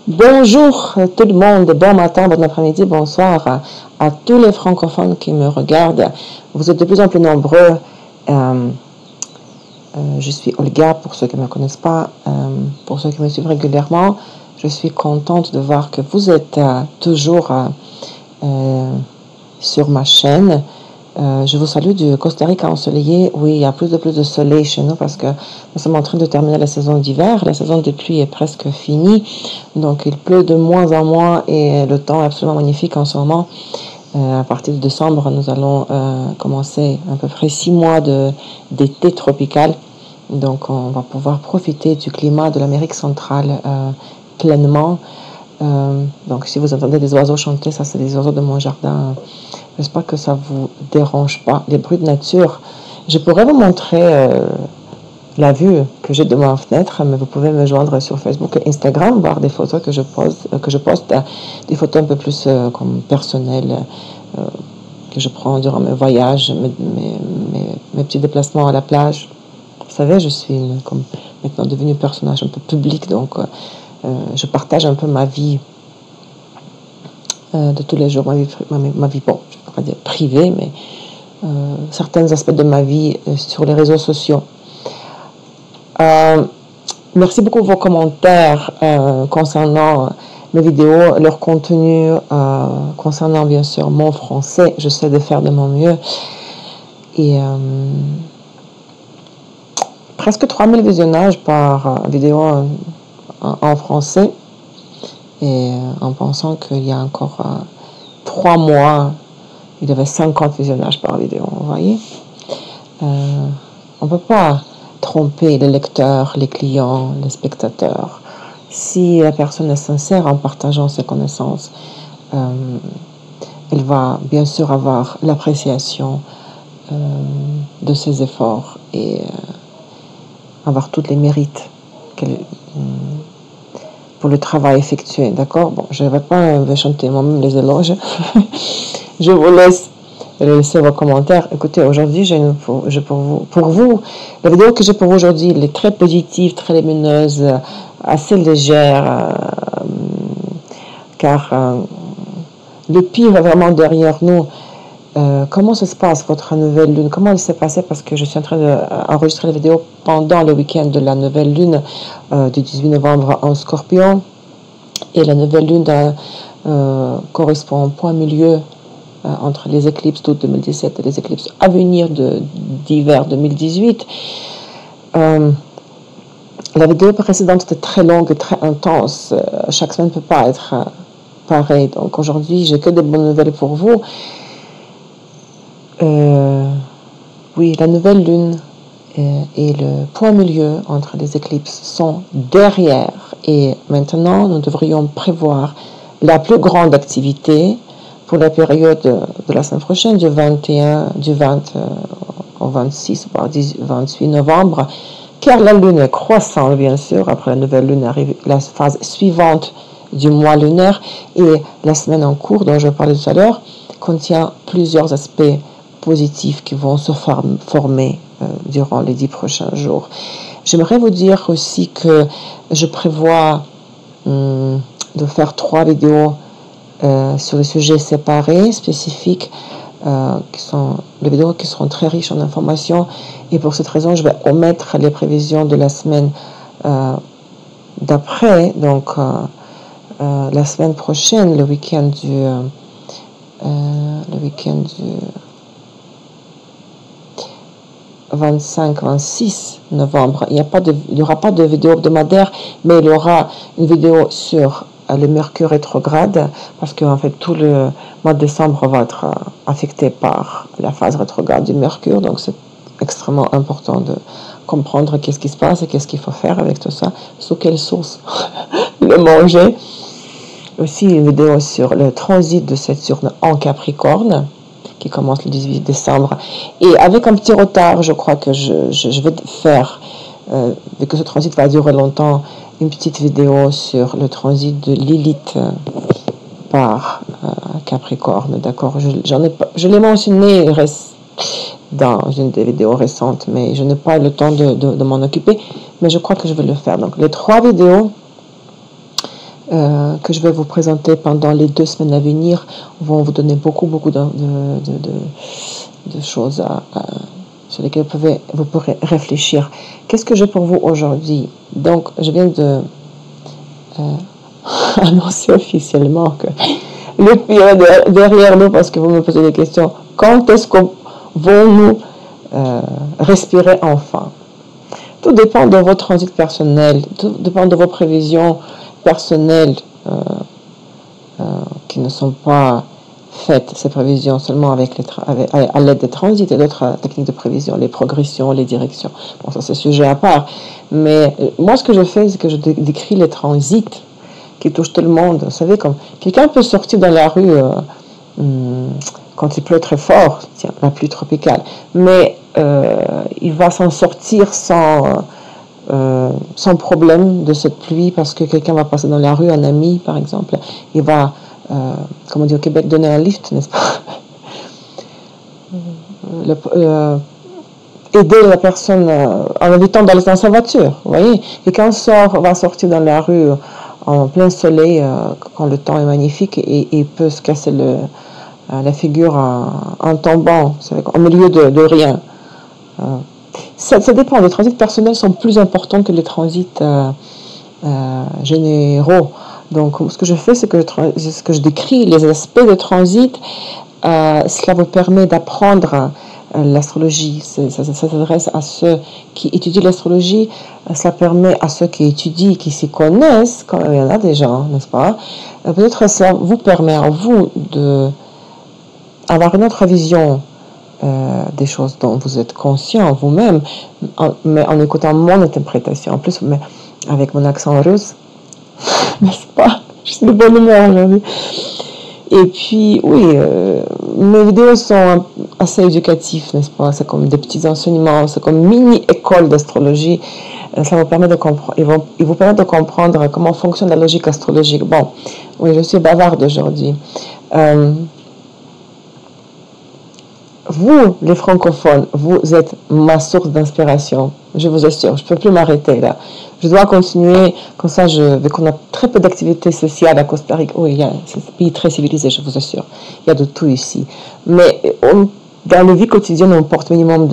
Bonjour tout le monde, bon matin, bon après-midi, bonsoir à tous les francophones qui me regardent. Vous êtes de plus en plus nombreux. Je suis Olga, pour ceux qui ne me connaissent pas, pour ceux qui me suivent régulièrement. Je suis contente de voir que vous êtes toujours sur ma chaîne. Je vous salue du Costa Rica ensoleillé. Oui, il y a plus de soleil chez nous parce que nous sommes en train de terminer la saison d'hiver. La saison de pluie est presque finie. Donc, il pleut de moins en moins et le temps est absolument magnifique en ce moment. À partir de décembre, nous allons commencer à peu près 6 mois d'été tropical. Donc, on va pouvoir profiter du climat de l'Amérique centrale pleinement. Donc, si vous entendez des oiseaux chanter, ça, c'est des oiseaux de mon jardin. J'espère que ça vous dérange pas. Les bruits de nature. Je pourrais vous montrer la vue que j'ai de ma fenêtre, mais vous pouvez me joindre sur Facebook et Instagram, voir des photos que je poste, des photos un peu plus comme personnelles que je prends durant mes voyages, mes petits déplacements à la plage. Vous savez, je suis comme maintenant devenue un personnage un peu public, donc je partage un peu ma vie de tous les jours, ma vie, bon, je ne peux pas dire privée, mais certains aspects de ma vie sur les réseaux sociaux. Merci beaucoup pour vos commentaires concernant mes vidéos, leur contenu, concernant bien sûr mon français. J'essaie de faire de mon mieux. Et presque 3000 visionnages par vidéo en français. Et en pensant qu'il y a encore 3 mois, il y avait 50 visionnages par vidéo, vous voyez. On ne peut pas tromper les lecteurs, les clients, les spectateurs. Si la personne est sincère en partageant ses connaissances, elle va bien sûr avoir l'appréciation de ses efforts et avoir tous les mérites pour le travail effectué, d'accord? Bon, je ne vais pas chanter moi-même les éloges. Je vous laisse laisser vos commentaires. Écoutez, aujourd'hui, pour vous, la vidéo que j'ai pour vous aujourd'hui, elle est très positive, très lumineuse, assez légère, car le pire est vraiment derrière nous. Comment ça se passe, votre nouvelle lune? Comment elle s'est passée? Parce que je suis en train d'enregistrer la vidéo pendant le week-end de la nouvelle lune du 18 novembre en Scorpion. Et la nouvelle lune correspond au point milieu entre les éclipses d'août 2017 et les éclipses à venir d'hiver 2018. La vidéo précédente était très longue et très intense. Chaque semaine ne peut pas être pareil. Donc aujourd'hui, j'ai que de bonnes nouvelles pour vous. Oui, la nouvelle lune et le point milieu entre les éclipses sont derrière. Et maintenant, nous devrions prévoir la plus grande activité pour la période de la semaine prochaine, du 20 au 26, voire 28 novembre, car la lune est croissante, bien sûr. Après la nouvelle lune arrive la phase suivante du mois lunaire, et la semaine en cours, dont je parlais tout à l'heure, contient plusieurs aspects positifs qui vont se former durant les 10 prochains jours. J'aimerais vous dire aussi que je prévois de faire 3 vidéos sur des sujets séparés, spécifiques, qui sont des vidéos qui seront très riches en informations. Et pour cette raison, je vais omettre les prévisions de la semaine d'après. Donc, la semaine prochaine, le week-end du 25-26 novembre. Il n'y aura pas de vidéo hebdomadaire, mais il y aura une vidéo sur le Mercure rétrograde, parce qu'en fait tout le mois de décembre va être affecté par la phase rétrograde du Mercure. Donc c'est extrêmement important de comprendre qu'est-ce qui se passe et qu'est-ce qu'il faut faire avec tout ça, sous quelle source le manger. Aussi une vidéo sur le transit de Saturne en Capricorne, qui commence le 18 décembre. Et avec un petit retard, je crois que je vais faire, vu que ce transit va durer longtemps, une petite vidéo sur le transit de Lilith par Capricorne, d'accord? Je l'ai mentionné dans une des vidéos récentes, mais je n'ai pas le temps de m'en occuper, mais je crois que je vais le faire. Donc les 3 vidéos que je vais vous présenter pendant les 2 semaines à venir vont vous donner beaucoup de choses sur lesquelles vous pourrez réfléchir. Qu'est-ce que j'ai pour vous aujourd'hui? Donc, je viens de annoncer officiellement que le pire est derrière nous parce que vous me posez des questions. Quand est-ce qu'on va nous respirer enfin? Tout dépend de vos transits personnels, tout dépend de vos prévisions personnelles qui ne sont pas faites, ces prévisions, seulement à l'aide des transits et d'autres techniques de prévision, les progressions, les directions. Bon, ça c'est sujet à part. Mais moi, ce que je fais, c'est que je décris les transits qui touchent tout le monde. Vous savez, comme quelqu'un peut sortir dans la rue quand il pleut très fort, tiens, la pluie tropicale, mais il va s'en sortir sans problème de cette pluie parce que quelqu'un va passer dans la rue, un ami par exemple, il va, comme on dit au Québec, donner un lift, n'est-ce pas? Aider la personne en évitant d'aller dans sa voiture, vous voyez. Quelqu'un va sortir dans la rue en plein soleil quand le temps est magnifique et peut se casser la figure en tombant, vous savez, au milieu de rien. Ça dépend. Les transits personnels sont plus importants que les transits généraux. Donc, ce que je fais, c'est que je décris les aspects de transit. Cela vous permet d'apprendre l'astrologie. Ça s'adresse à ceux qui étudient l'astrologie. Cela permet à ceux qui étudient, qui s'y connaissent, quand il y en a des gens, n'est-ce pas? Peut-être ça vous permet à vous d'avoir une autre vision des choses dont vous êtes conscient vous-même, mais en écoutant mon interprétation. En plus, mais avec mon accent russe, n'est-ce pas? Je suis de bonne humeur aujourd'hui. Et puis, oui, mes vidéos sont assez éducatives, n'est-ce pas? C'est comme des petits enseignements, c'est comme mini-école d'astrologie. Ça vous permet de comprendre, ils vous permettent de comprendre comment fonctionne la logique astrologique. Bon, oui, je suis bavarde aujourd'hui. Vous, les francophones, vous êtes ma source d'inspiration. Je vous assure, je ne peux plus m'arrêter là. Je dois continuer, comme ça, vu qu'on a très peu d'activités sociales à Costa Rica. Oui, c'est un pays très civilisé, je vous assure. Il y a de tout ici. Mais dans la vie quotidienne, on porte minimum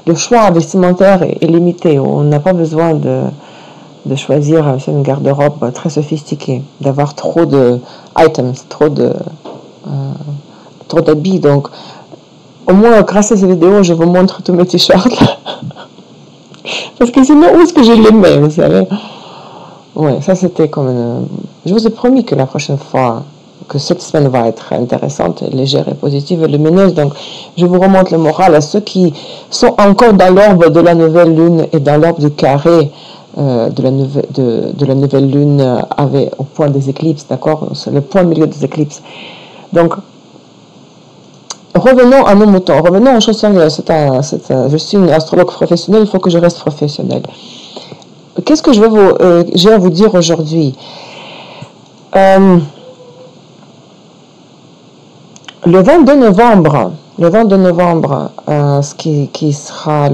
le choix vestimentaire est limité. On n'a pas besoin de choisir une garde-robe très sophistiquée, d'avoir trop de items, trop d'habits. Donc, au moins, grâce à ces vidéos, je vous montre tous mes t-shirts. Parce que sinon, où est-ce que je les mets, vous savez? Ouais, ça c'était comme je vous ai promis que la prochaine fois, que cette semaine va être intéressante, légère et positive et lumineuse. Donc, je vous remonte le moral à ceux qui sont encore dans l'orbe de la nouvelle lune et dans l'orbe du carré de la nouvelle lune au point des éclipses, d'accord? C'est le point milieu des éclipses. Donc, revenons à nos moutons, revenons aux choses sérieuses. Je suis une astrologue professionnelle, il faut que je reste professionnelle. Qu'est-ce que j'ai à vous dire aujourd'hui? Le 22 novembre, ce qui sera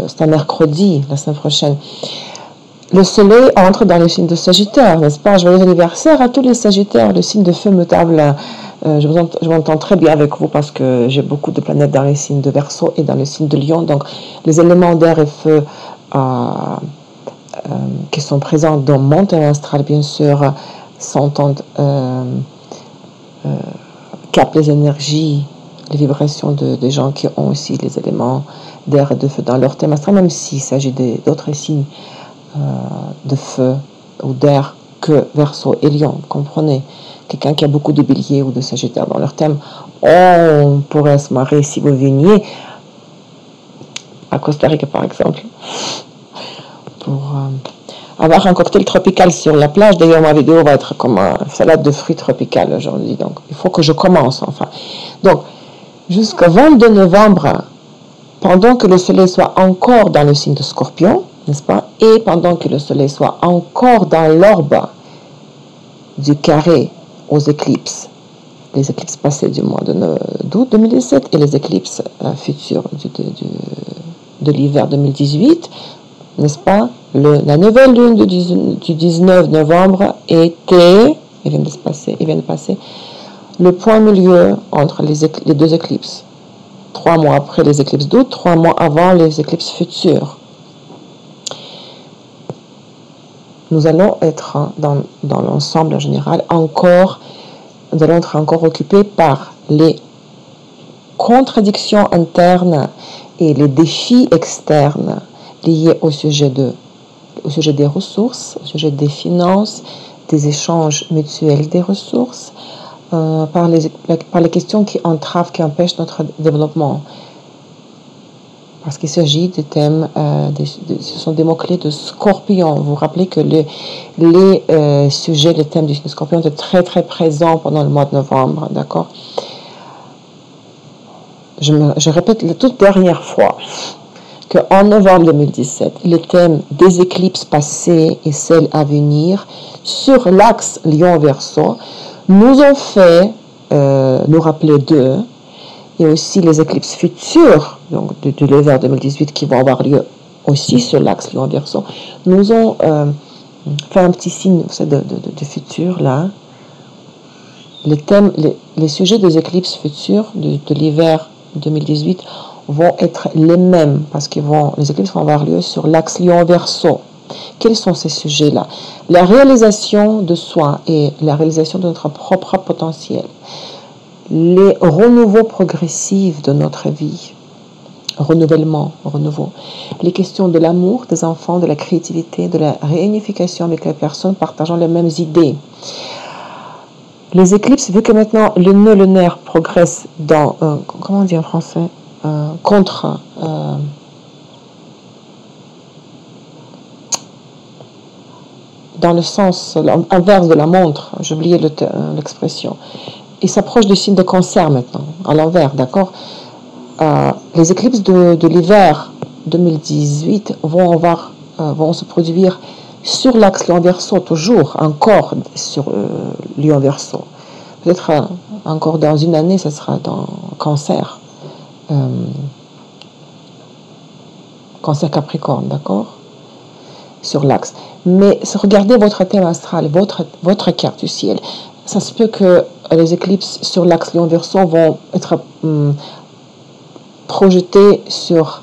c'est un mercredi, la semaine prochaine, le soleil entre dans le signe de Sagittaire, n'est-ce pas? Joyeux anniversaire à tous les Sagittaires, le signe de feu mutable. Je m'entends très bien avec vous parce que j'ai beaucoup de planètes dans les signes de Verseau et dans le signe de Lion. Donc, les éléments d'air et feu qui sont présents dans mon thème astral, bien sûr, captent les énergies, les vibrations des gens qui ont aussi les éléments d'air et de feu dans leur thème astral, même s'il s'agit d'autres signes de feu ou d'air que Verseau et Lion, vous comprenez? Quelqu'un qui a beaucoup de Bélier ou de Sagittaire dans leur thème, on pourrait se marrer si vous veniez à Costa Rica, par exemple, pour avoir un cocktail tropical sur la plage. D'ailleurs, ma vidéo va être comme une salade de fruits tropicale aujourd'hui, donc il faut que je commence, enfin. Donc, jusqu'au 22 novembre, pendant que le soleil soit encore dans le signe de Scorpion, n'est-ce pas? Et pendant que le soleil soit encore dans l'orbe du carré aux éclipses, les éclipses passées du mois d'août 2017 et les éclipses futures de l'hiver 2018, n'est-ce pas? La nouvelle lune du 19 novembre était, il vient de passer, le point milieu entre les deux éclipses. 3 mois après les éclipses d'août, 3 mois avant les éclipses futures. Nous allons être dans l'ensemble général nous allons être encore occupés par les contradictions internes et les défis externes liés au sujet des ressources, au sujet des finances, des échanges mutuels des ressources, par les questions qui entravent, qui empêchent notre développement. Parce qu'il s'agit de thèmes, ce sont des mots-clés de Scorpion. Vous vous rappelez que les thèmes du Scorpion étaient très très présents pendant le mois de novembre, d'accord? Je répète la toute dernière fois qu'en novembre 2017, les thèmes des éclipses passées et celles à venir sur l'axe Lion-Verseau nous ont fait nous rappeler d'eux, et aussi les éclipses futures, donc de l'hiver 2018 qui vont avoir lieu aussi sur l'axe Lion-Verseau, nous ont fait un petit signe de futur là. Les sujets des éclipses futures de l'hiver 2018 vont être les mêmes parce que les éclipses vont avoir lieu sur l'axe Lion-Verseau. Quels sont ces sujets-là? La réalisation de soi et la réalisation de notre propre potentiel. Les renouveaux progressifs de notre vie. Renouveau. Les questions de l'amour, des enfants, de la créativité, de la réunification avec les personnes partageant les mêmes idées. Les éclipses, vu que maintenant le nœud lunaire progresse dans, comment on dit en français, dans le sens inverse de la montre, j'ai oublié l'expression. Il s'approche du signe de Cancer maintenant, à l'envers, d'accord? Les éclipses de l'hiver 2018 vont se produire sur l'axe Lion-Verseau, toujours, encore sur Lion-Verseau. Peut-être encore dans une année, ce sera dans Cancer. Cancer Capricorne, d'accord? Sur l'axe. Mais regardez votre thème astral, votre carte du ciel. Ça se peut que les éclipses sur l'axe Lion-Verseau vont être projetées sur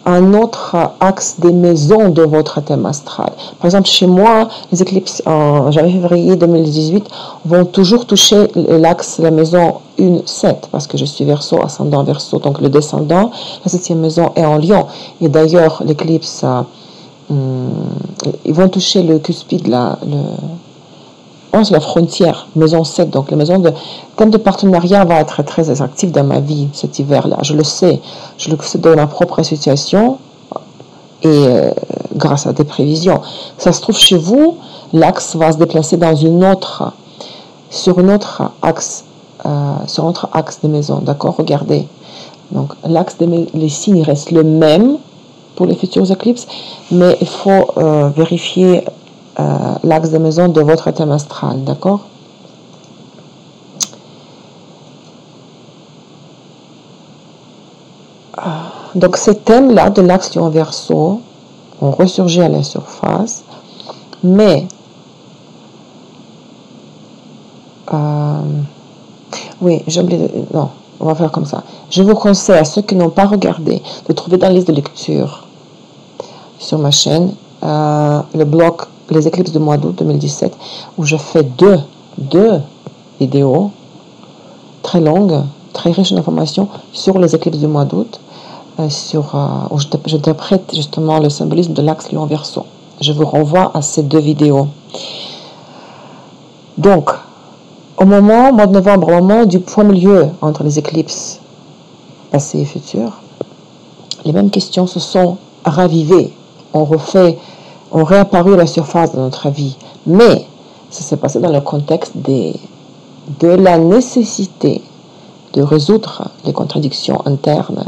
un autre axe des maisons de votre thème astral. Par exemple, chez moi, les éclipses en janvier-février 2018 vont toujours toucher l'axe de la maison 1-7, parce que je suis Verseau, ascendant Verseau. Donc le descendant, la 7e maison est en Lion. Et d'ailleurs, l'éclipse, ils vont toucher le cuspide, c'est la frontière, maison 7. Donc la maison thème de partenariat va être très attractif dans ma vie cet hiver-là. Je le sais dans ma propre situation et grâce à des prévisions. Ça se trouve chez vous, l'axe va se déplacer sur un autre axe des maisons. D'accord, regardez. Donc l'axe les signes reste le même pour les futures éclipses, mais il faut vérifier l'axe des maisons de votre thème astral, d'accord? Donc ces thèmes-là de l'axe Lion-Verseau ont ressurgi à la surface, mais oui, j'ai oublié non, on va faire comme ça. Je vous conseille à ceux qui n'ont pas regardé de trouver dans la liste de lecture sur ma chaîne le blog Les éclipses du mois d'août 2017, où je fais deux vidéos très longues, très riches en informations sur les éclipses du mois d'août, où j'interprète justement le symbolisme de l'axe Lion-Verseau. Je vous renvoie à ces 2 vidéos. Donc, mois de novembre, au moment du point milieu entre les éclipses passées et futures, les mêmes questions se sont ravivées, ont réapparu à la surface de notre vie. Mais ça s'est passé dans le contexte de la nécessité de résoudre les contradictions internes,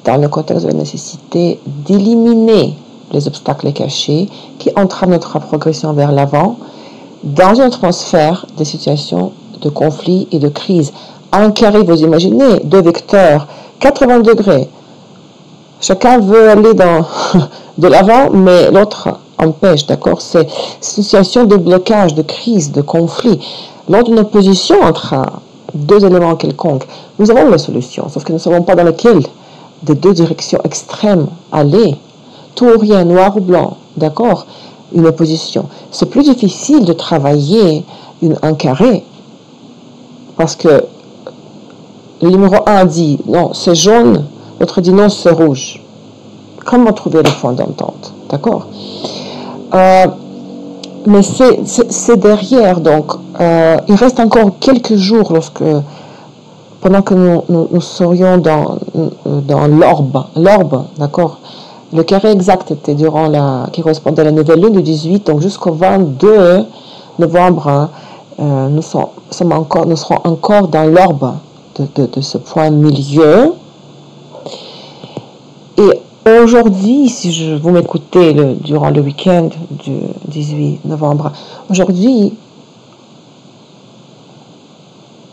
dans le contexte de la nécessité d'éliminer les obstacles cachés qui entravent notre progression vers l'avant dans une atmosphère de situations de conflit et de crise. Un carré, vous imaginez, 2 vecteurs, 80 degrés, Chacun veut aller de l'avant, mais l'autre empêche, d'accord? C'est une situation de blocage, de crise, de conflit. Lors d'une opposition entre deux éléments quelconques, nous avons la solution, sauf que nous ne savons pas dans laquelle des deux directions extrêmes aller. Tout ou rien, noir ou blanc, d'accord? Une opposition. C'est plus difficile de travailler un carré parce que le numéro 1 dit non, c'est jaune, l'autre dit non, c'est rouge. Comment trouver le point d'entente, d'accord? Mais c'est derrière, donc il reste encore quelques jours pendant que nous serions dans l'orbe, d'accord? Le carré exact était qui correspondait à la nouvelle lune du 18, donc jusqu'au 22 novembre, nous serons encore dans l'orbe de ce point milieu. Et aujourd'hui, si vous m'écoutez durant le week-end du 18 novembre, aujourd'hui,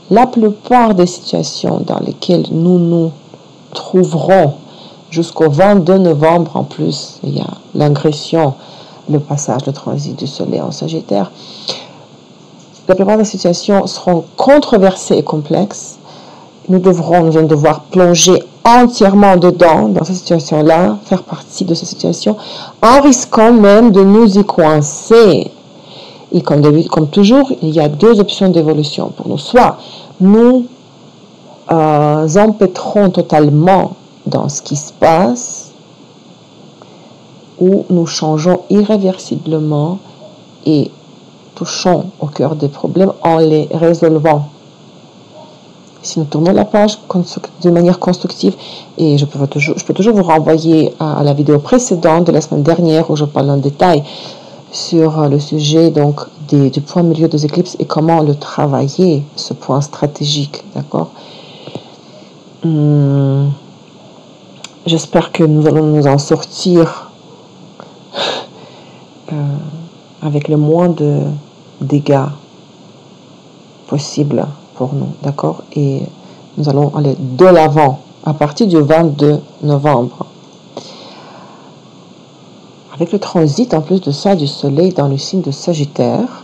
la plupart des situations dans lesquelles nous nous trouverons jusqu'au 22 novembre, en plus, il y a l'ingression, le passage, le transit du soleil en Sagittaire. La plupart des situations seront controversées et complexes. Nous allons devoir plonger entièrement dedans, dans cette situation-là, faire partie de cette situation, en risquant même de nous y coincer. Et comme toujours, il y a deux options d'évolution pour nous. Soit nous empêtrons totalement dans ce qui se passe, ou nous changeons irréversiblement et touchons au cœur des problèmes en les résolvant. Si nous tournons la page de manière constructive, et je peux toujours vous renvoyer à la vidéo précédente de la semaine dernière où je parle en détail sur le sujet donc du point milieu des éclipses et comment le travailler, ce point stratégique, d'accord? J'espère que nous allons nous en sortir avec le moins de dégâts possible pour nous, d'accord? Et nous allons aller de l'avant à partir du 22 novembre. Avec le transit, en plus de ça, du soleil dans le signe de Sagittaire,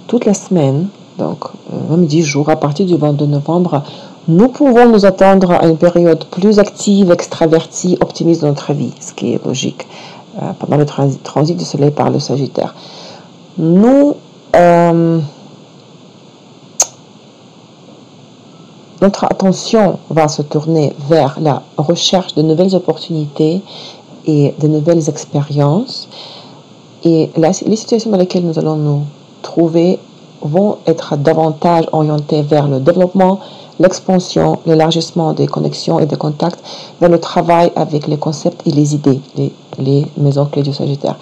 toute la semaine, donc même 10 jours, à partir du 22 novembre, nous pouvons nous attendre à une période plus active, extravertie, optimiste de notre vie, ce qui est logique, pendant le transit du soleil par le Sagittaire. Notre attention va se tourner vers la recherche de nouvelles opportunités et de nouvelles expériences. Et les situations dans lesquelles nous allons nous trouver vont être davantage orientées vers le développement, l'expansion, l'élargissement des connexions et des contacts, vers le travail avec les concepts et les idées, les maisons clés du Sagittaire.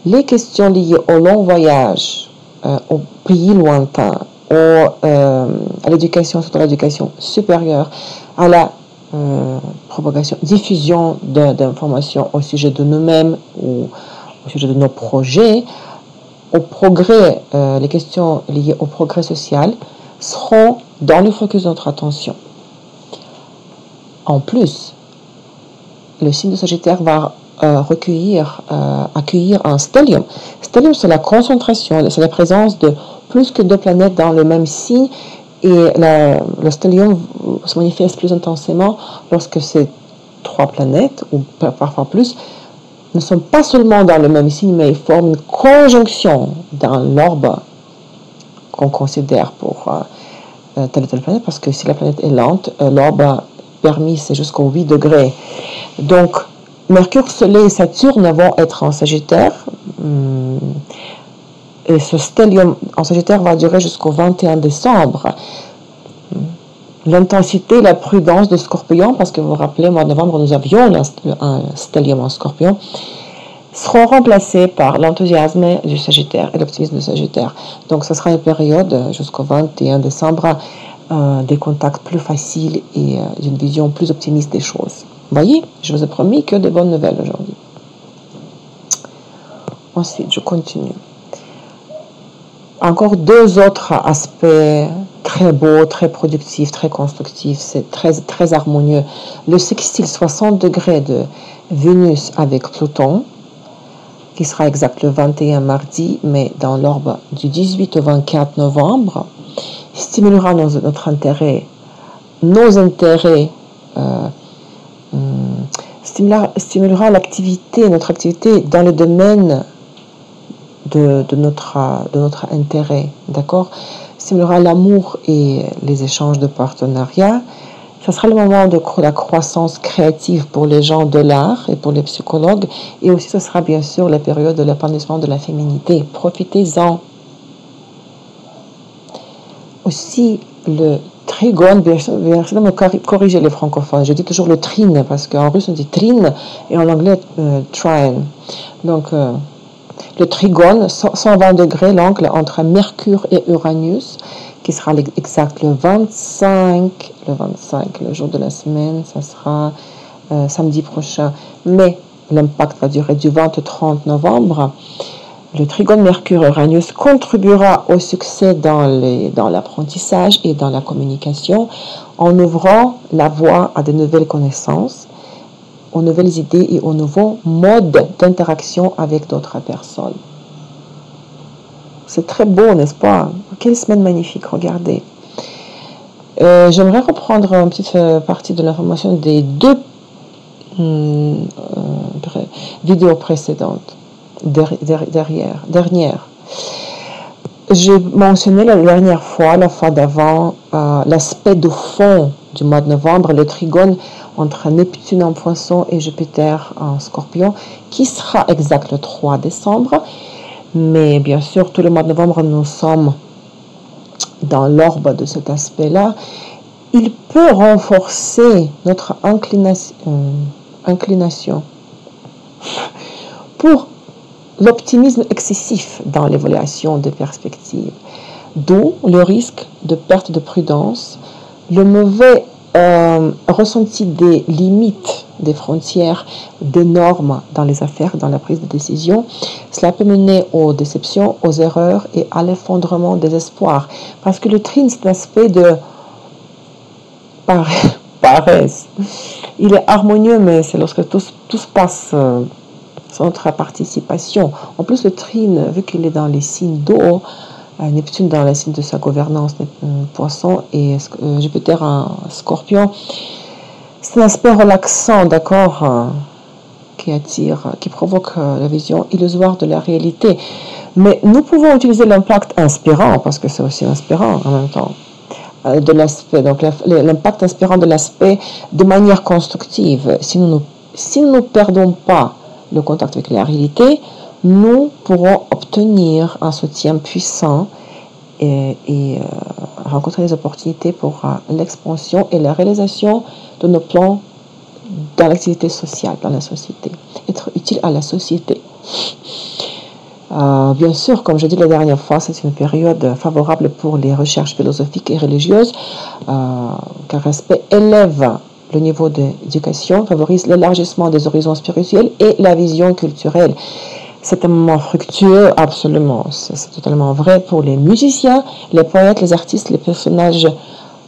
Les questions liées au long voyage, aux pays lointains, à l'éducation, surtout l'éducation supérieure, à la propagation, diffusion d'informations au sujet de nous-mêmes ou au sujet de nos projets, au progrès, les questions liées au progrès social seront dans le focus de notre attention. En plus, le signe de Sagittaire va accueillir un stellium. Stellium, c'est la concentration, c'est la présence de plus que 2 planètes dans le même signe, et le stellium se manifeste plus intensément lorsque ces 3 planètes, ou parfois plus, ne sont pas seulement dans le même signe, mais ils forment une conjonction dans l'orbe qu'on considère pour telle ou telle planète, parce que si la planète est lente, l'orbe permis c'est jusqu'aux 8 degrés. Donc, Mercure, Soleil et Saturne vont être en Sagittaire. Et ce stellium en Sagittaire va durer jusqu'au 21 décembre. L'intensité, la prudence de Scorpion, parce que vous vous rappelez, au mois de novembre, nous avions un stellium en Scorpion, seront remplacés par l'enthousiasme du Sagittaire et l'optimisme du Sagittaire. Donc, ce sera une période jusqu'au 21 décembre, des contacts plus faciles et d'une vision plus optimiste des choses. Vous voyez, je vous ai promis que de bonnes nouvelles aujourd'hui. Ensuite, je continue. encore deux autres aspects très beaux, très productifs, très constructifs. C'est très harmonieux. Le sextile 60 degrés de Vénus avec Pluton, qui sera exact le 21 mardi, mais dans l'orbe du 18 au 24 novembre, stimulera notre intérêt, nos intérêts, stimulera notre activité dans le domaine de notre intérêt, d'accord? Stimulera l'amour et les échanges de partenariat. Ce sera le moment de la croissance créative pour les gens de l'art et pour les psychologues. Et aussi, ce sera bien sûr la période de l'épanouissement de la féminité. Profitez-en. Aussi, le trigone, bien sûr, me corriger les francophones. Je dis toujours le trine, parce qu'en russe, on dit trine, et en anglais, trine. Donc, le trigone, 120 degrés, l'angle entre Mercure et Uranus, qui sera exact le 25, le jour de la semaine, ça sera samedi prochain. Mais l'impact va durer du 20 au 30 novembre. Le trigone Mercure-Uranus contribuera au succès dans l'apprentissage et dans la communication en ouvrant la voie à de nouvelles connaissances, aux nouvelles idées et aux nouveaux modes d'interaction avec d'autres personnes. C'est très beau, n'est-ce pas? Quelle semaine magnifique, regardez. J'aimerais reprendre une petite partie de l'information des deux vidéos précédentes. Dernière. J'ai mentionné la dernière fois, la fois d'avant, l'aspect de fond du mois de novembre, le trigone entre Neptune en Poisson et Jupiter en Scorpion, qui sera exact le 3 décembre. Mais bien sûr, tout le mois de novembre, nous sommes dans l'orbe de cet aspect-là. Il peut renforcer notre inclination pour l'optimisme excessif dans l'évaluation des perspectives, d'où le risque de perte de prudence, le mauvais ressenti des limites, des frontières, des normes dans les affaires, dans la prise de décision. Cela peut mener aux déceptions, aux erreurs et à l'effondrement des espoirs. Parce que le trine, c'est un aspect de paresse. Il est harmonieux, mais c'est lorsque tout se passe sans notre participation. En plus, le trine, vu qu'il est dans les signes d'eau, Neptune dans les signes de sa gouvernance, Poisson, et Jupiter en Scorpion, c'est un aspect relaxant, d'accord, qui attire, qui provoque la vision illusoire de la réalité. Mais nous pouvons utiliser l'impact inspirant, parce que c'est aussi inspirant en même temps, de l'aspect, donc l'impact inspirant de l'aspect de manière constructive. Si nous ne perdons pas le contact avec la réalité, nous pourrons obtenir un soutien puissant et rencontrer des opportunités pour l'expansion et la réalisation de nos plans dans l'activité sociale, dans la société. Être utile à la société. Bien sûr, comme je dis la dernière fois, c'est une période favorable pour les recherches philosophiques et religieuses, car l'aspect élève le niveau d'éducation, favorise l'élargissement des horizons spirituels et la vision culturelle. C'est un moment fructueux, absolument. C'est totalement vrai pour les musiciens, les poètes, les artistes, les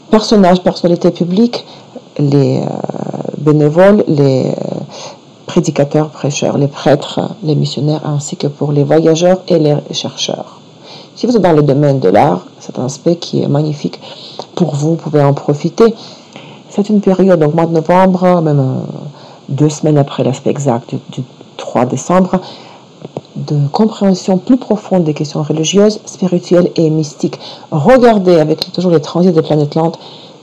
personnalités publiques, les bénévoles, les prédicateurs, prêcheurs, les prêtres, les missionnaires, ainsi que pour les voyageurs et les chercheurs. Si vous êtes dans le domaine de l'art, c'est un aspect qui est magnifique pour vous, vous pouvez en profiter. C'est une période, donc mois de novembre, même 2 semaines après l'aspect exact du 3 décembre, de compréhension plus profonde des questions religieuses, spirituelles et mystiques. Regardez avec toujours les transits des planètes lentes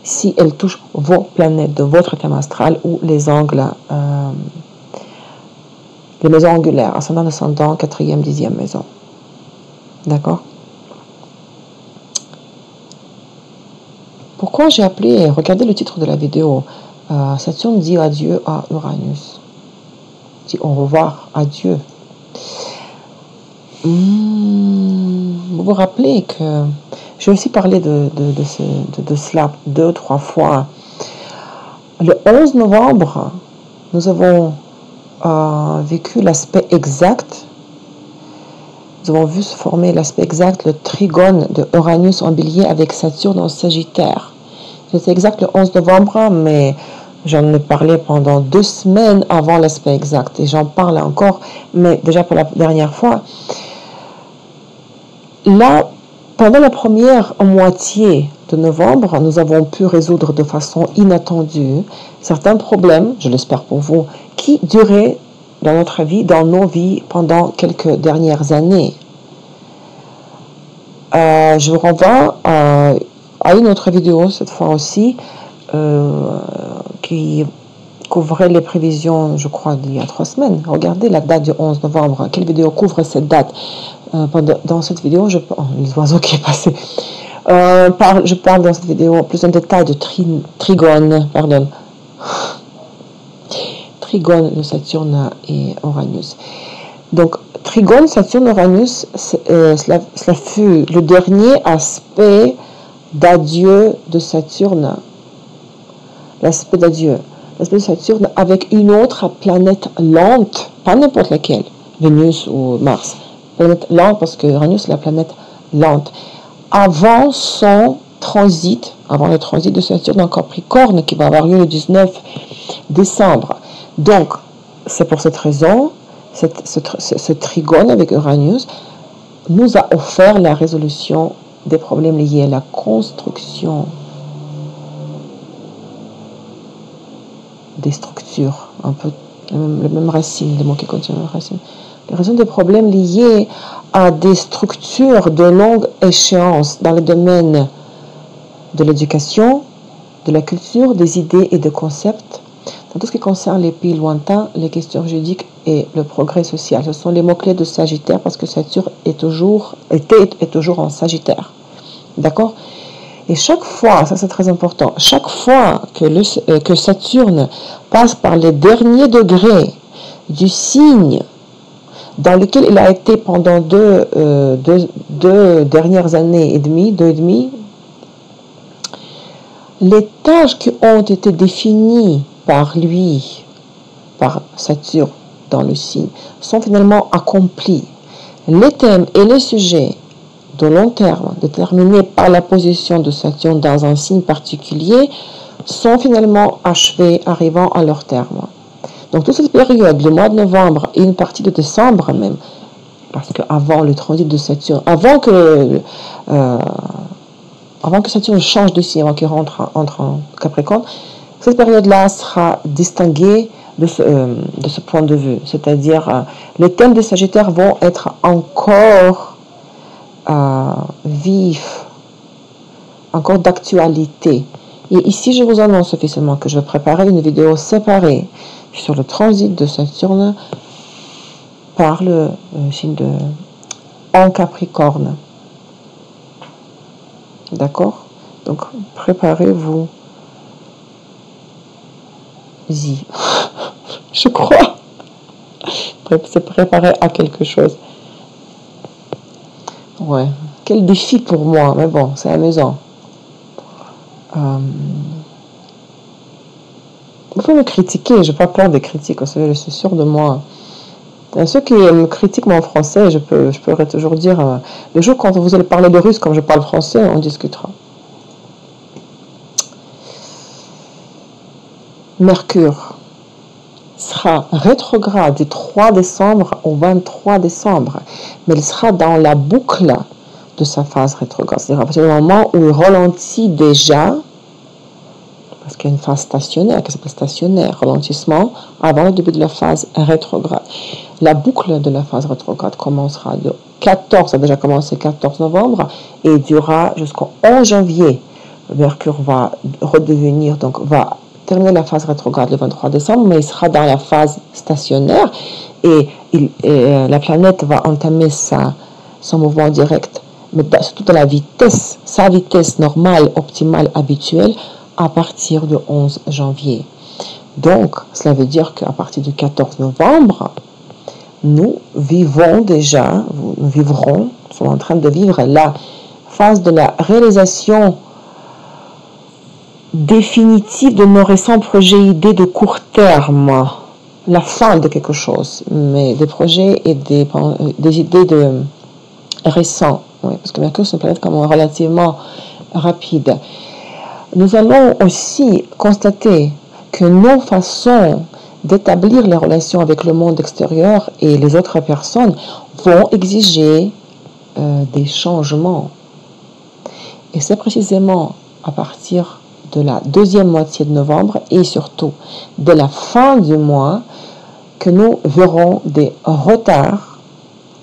si elles touchent vos planètes de votre thème astral ou les angles, les maisons angulaires, ascendant, descendant, 4e, 10e maison. D'accord? Pourquoi j'ai appelé, regardez le titre de la vidéo, Saturne dit adieu à Uranus. Dit au revoir, adieu. Vous vous rappelez que j'ai aussi parlé de cela 2 ou 3 fois. Le 11 novembre, nous avons vécu l'aspect exact nous avons vu se former l'aspect exact, le trigone de Uranus en Bélier avec Saturne en Sagittaire. C'était exact le 11 novembre, mais j'en ai parlé pendant 2 semaines avant l'aspect exact et j'en parle encore, mais déjà pour la dernière fois. Là, pendant la première moitié de novembre, nous avons pu résoudre de façon inattendue certains problèmes, je l'espère pour vous, qui duraient dans notre vie, dans nos vies pendant quelques dernières années. Je vous renvoie à une autre vidéo, cette fois aussi, qui couvrait les prévisions, je crois, d'il y a 3 semaines. Regardez la date du 11 novembre. Quelle vidéo couvre cette date? Dans cette vidéo, les oiseaux qui est passé. Je parle dans cette vidéo plus en détail de trigone, trigone de Saturne et Uranus. Donc, trigone, Saturne, Uranus, cela fut le dernier aspect d'adieu de Saturne. L'aspect d'adieu. L'aspect de Saturne avec une autre planète lente, pas n'importe laquelle, Vénus ou Mars. Planète lente parce que Uranus, c'est la planète lente. Avant son transit, avant le transit de Saturne en Capricorne qui va avoir lieu le 19 décembre. Donc, c'est pour cette raison, ce trigone avec Uranus nous a offert la résolution des problèmes liés à la construction des structures, un peu la même racine, les mots qui contiennent la racine. Les raisons des problèmes liés à des structures de longue échéance dans le domaine de l'éducation, de la culture, des idées et des concepts, dans tout ce qui concerne les pays lointains, les questions juridiques et le progrès social. Ce sont les mots-clés de Sagittaire parce que Saturne est toujours en Sagittaire. D'accord? Et chaque fois, ça c'est très important, chaque fois que Saturne passe par les derniers degrés du signe dans lequel il a été pendant deux dernières années et demie, 2,5, les tâches qui ont été définies par lui, par Saturne dans le signe, sont finalement accomplies. Les thèmes et les sujets de long terme, déterminés par la position de Saturne dans un signe particulier, sont finalement achevés, arrivant à leur terme. Donc toute cette période, le mois de novembre et une partie de décembre même, parce qu'avant le transit de Saturne, avant que Saturne change de signe, avant qu'il entre en Capricorne, cette période-là sera distinguée de ce point de vue. C'est-à-dire, les thèmes de Sagittaire vont être encore vifs, encore d'actualité. Et ici, je vous annonce officiellement que je vais préparer une vidéo séparée sur le transit de Saturne par le signe en Capricorne. D'accord? Donc, préparez-vous. Je crois. C'est préparé à quelque chose. Ouais. Quel défi pour moi. Mais bon, c'est amusant. Vous pouvez me critiquer. Je n'ai pas peur des critiques. Vous savez, je suis sûre de moi. Et ceux qui me critiquent mon français, je pourrais toujours dire, le jour quand vous allez parler de russe comme je parle français, on discutera. Mercure sera rétrograde du 3 décembre au 23 décembre, mais il sera dans la boucle de sa phase rétrograde. C'est-à-dire à partir du moment où il ralentit déjà, parce qu'il y a une phase stationnaire qui s'appelle stationnaire, ralentissement, avant le début de la phase rétrograde. La boucle de la phase rétrograde commencera le 14, ça a déjà commencé le 14 novembre, et durera jusqu'au 11 janvier. Mercure va redevenir, donc va terminer la phase rétrograde le 23 décembre, mais il sera dans la phase stationnaire, et la planète va entamer son mouvement direct, mais surtout dans la vitesse, sa vitesse normale, optimale, habituelle, à partir du 11 janvier. Donc, cela veut dire qu'à partir du 14 novembre, nous vivrons, nous sommes en train de vivre la phase de la réalisation définitive de nos récents projets et idées de court terme, la fin de quelque chose, mais des projets et des idées récent, oui, parce que Mercure, c'est une planète comme relativement rapide. Nous allons aussi constater que nos façons d'établir les relations avec le monde extérieur et les autres personnes vont exiger des changements. Et c'est précisément à partir de la deuxième moitié de novembre et surtout de la fin du mois que nous verrons des retards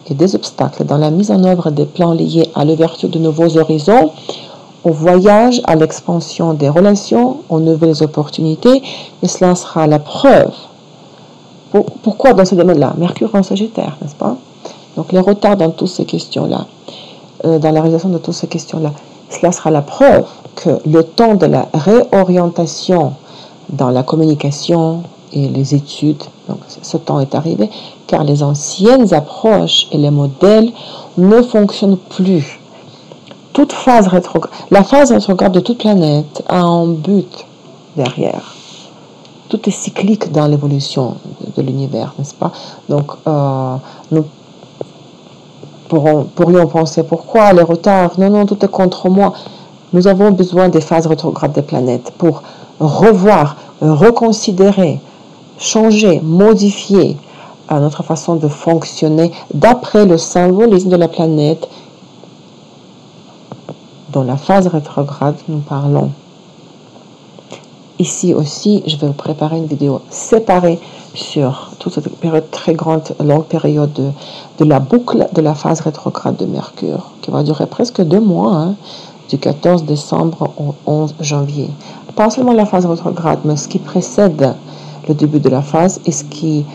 et des obstacles dans la mise en œuvre des plans liés à l'ouverture de nouveaux horizons, au voyage, à l'expansion des relations, aux nouvelles opportunités, et cela sera la preuve. Pourquoi dans ce domaine-là? Mercure en Sagittaire, n'est-ce pas? Donc les retards dans toutes ces questions-là, dans la réalisation de toutes ces questions-là, cela sera la preuve que le temps de la réorientation dans la communication et les études, donc ce temps est arrivé, car les anciennes approches et les modèles ne fonctionnent plus. Toute phase rétrograde, la phase rétrograde de toute planète a un but derrière. Tout est cyclique dans l'évolution de l'univers, n'est-ce pas? Donc, nous pourrions penser, pourquoi les retards? Non, tout est contre moi. Nous avons besoin des phases rétrogrades des planètes pour revoir, reconsidérer, changer, modifier notre façon de fonctionner d'après le symbolisme de la planète dont la phase rétrograde nous parlons. Ici aussi, je vais vous préparer une vidéo séparée sur toute cette période très grande, longue période de la boucle de la phase rétrograde de Mercure, qui va durer presque 2 mois, hein, du 14 décembre au 11 janvier. Pas seulement la phase rétrograde, mais ce qui précède le début de la phase et ce qui...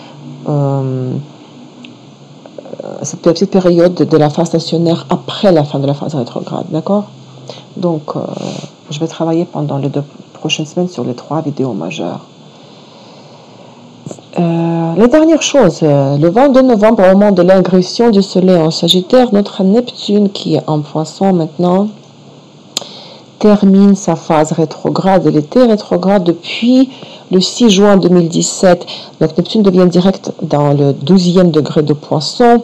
cette petite période de la phase stationnaire après la fin de la phase rétrograde, d'accord? Donc, je vais travailler pendant les 2 prochaines semaines sur les 3 vidéos majeures. Les dernières choses, le 22 novembre, au moment de l'ingression du Soleil en Sagittaire, notre Neptune, qui est en Poisson maintenant, termine sa phase rétrograde. Elle était rétrograde depuis le 6 juin 2017. Donc Neptune devient direct dans le 12e degré de Poisson.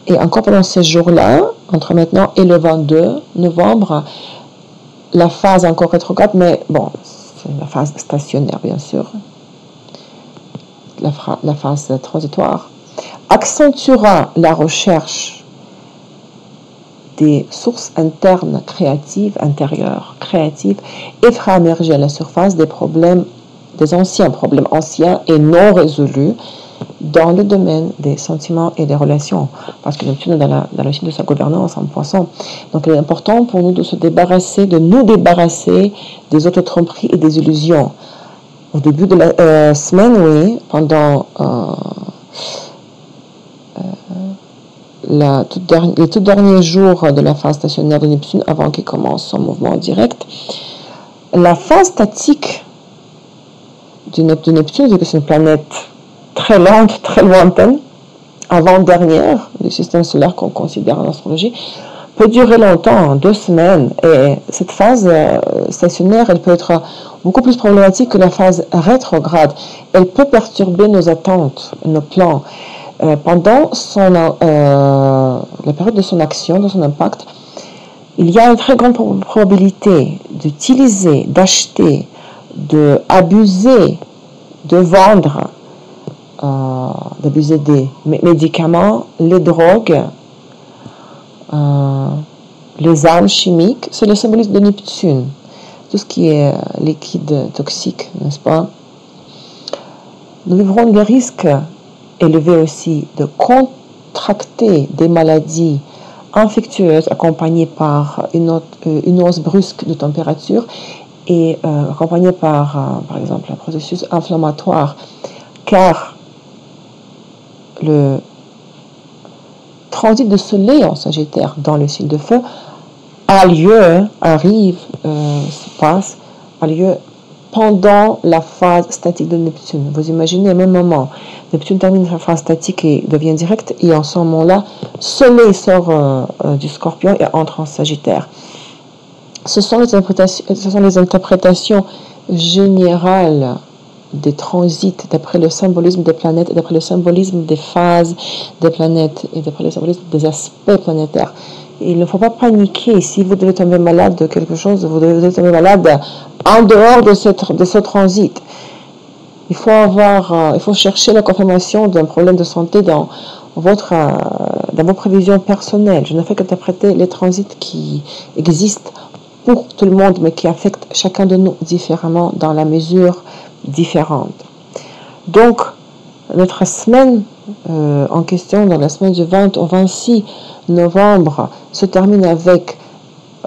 Et encore pendant ces jours-là, entre maintenant et le 22 novembre, la phase encore rétrograde, mais bon, c'est la phase stationnaire, bien sûr. La phase transitoire accentuera la recherche des sources internes créatives, intérieures, créatives, et fera émerger à la surface des problèmes, des anciens problèmes anciens et non résolus dans le domaine des sentiments et des relations, parce que Neptune est dans le signe de sa gouvernance en Poisson. Donc il est important pour nous de nous débarrasser des auto-tromperies et des illusions. Au début de la semaine, oui, pendant les tout derniers jours de la phase stationnaire de Neptune, avant qu'il commence son mouvement direct, la phase statique de Neptune, vu que c'est une planète très lente, très lointaine, avant-dernière du système solaire qu'on considère en astrologie, peut durer longtemps, 2 semaines. Et cette phase stationnaire, elle peut être beaucoup plus problématique que la phase rétrograde. Elle peut perturber nos attentes, nos plans. Pendant la période de son action, de son impact, il y a une très grande probabilité d'utiliser, d'acheter, d'abuser, de vendre, d'abuser des médicaments, les drogues, les armes chimiques. C'est le symbolisme de Neptune. Tout ce qui est liquide toxique, n'est-ce pas? Nous vivrons le risque élevé aussi de contracter des maladies infectieuses accompagnées par une hausse brusque de température et accompagnées par exemple, un processus inflammatoire, car le transit de Soleil en Sagittaire dans le signe de feu a lieu pendant la phase statique de Neptune. Vous imaginez, au même moment, Neptune termine sa phase statique et devient directe, et en ce moment-là, Soleil sort du Scorpion et entre en Sagittaire. Ce sont les interprétations générales des transits, d'après le symbolisme des planètes, d'après le symbolisme des phases des planètes et d'après le symbolisme des aspects planétaires. Il ne faut pas paniquer. Si vous devez tomber malade de quelque chose, vous devez tomber malade en dehors de ce transit. Il faut chercher la confirmation d'un problème de santé dans vos prévisions personnelles. Je ne fais qu'interpréter les transits qui existent pour tout le monde, mais qui affectent chacun de nous différemment dans la mesure différente. Donc, notre semaine en question, dans la semaine du 20 au 26 novembre, se termine avec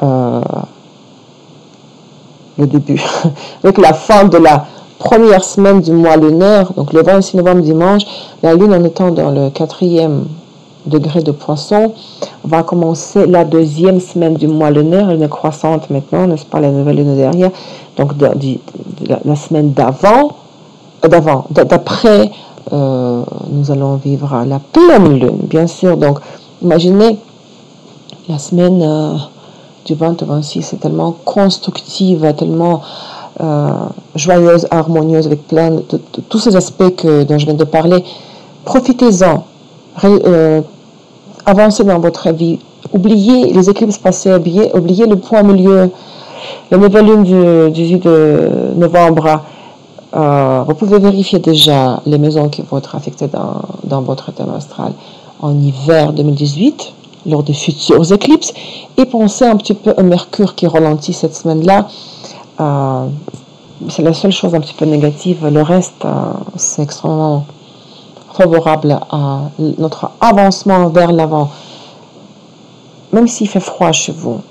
le début, avec la fin de la première semaine du mois lunaire, donc le 26 novembre dimanche, la lune en étant dans le 4e degré de poisson, va commencer la 2e semaine du mois lunaire, elle est croissante maintenant, n'est-ce pas, la nouvelle lune derrière, donc la semaine d'après, nous allons vivre à la pleine lune, bien sûr. Donc, imaginez la semaine du 20 au 26, c'est tellement constructive, tellement joyeuse, harmonieuse, avec plein de tous ces aspects dont je viens de parler. Profitez-en, avancez dans votre vie, oubliez les éclipses passées, oubliez le point milieu, la nouvelle lune du 18 novembre. Vous pouvez vérifier déjà les maisons qui vont être affectées dans votre thème astral en hiver 2018, lors des futures éclipses, et pensez un petit peu au Mercure qui ralentit cette semaine-là. C'est la seule chose un petit peu négative. Le reste, c'est extrêmement favorable à notre avancement vers l'avant. Même s'il fait froid chez vous,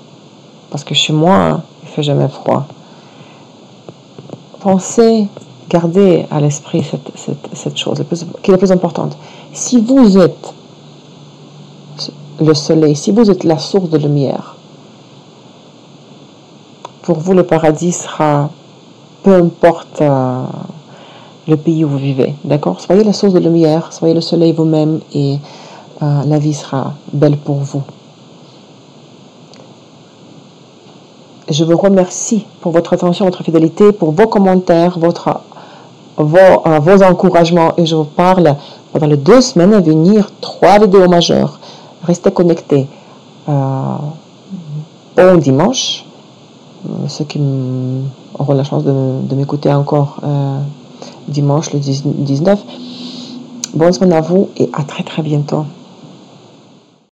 parce que chez moi, il ne fait jamais froid. Pensez, gardez à l'esprit cette chose qui est la plus importante. Si vous êtes le soleil, si vous êtes la source de lumière, pour vous le paradis sera, peu importe le pays où vous vivez, d'accord? Soyez la source de lumière, soyez le soleil vous-même et la vie sera belle pour vous. Je vous remercie pour votre attention, votre fidélité, pour vos commentaires, vos encouragements, et je vous parle pendant les 2 semaines à venir, 3 vidéos majeures. Restez connectés. Bon dimanche. Ceux qui auront la chance de m'écouter encore dimanche le 19. Bonne semaine à vous et à très très bientôt.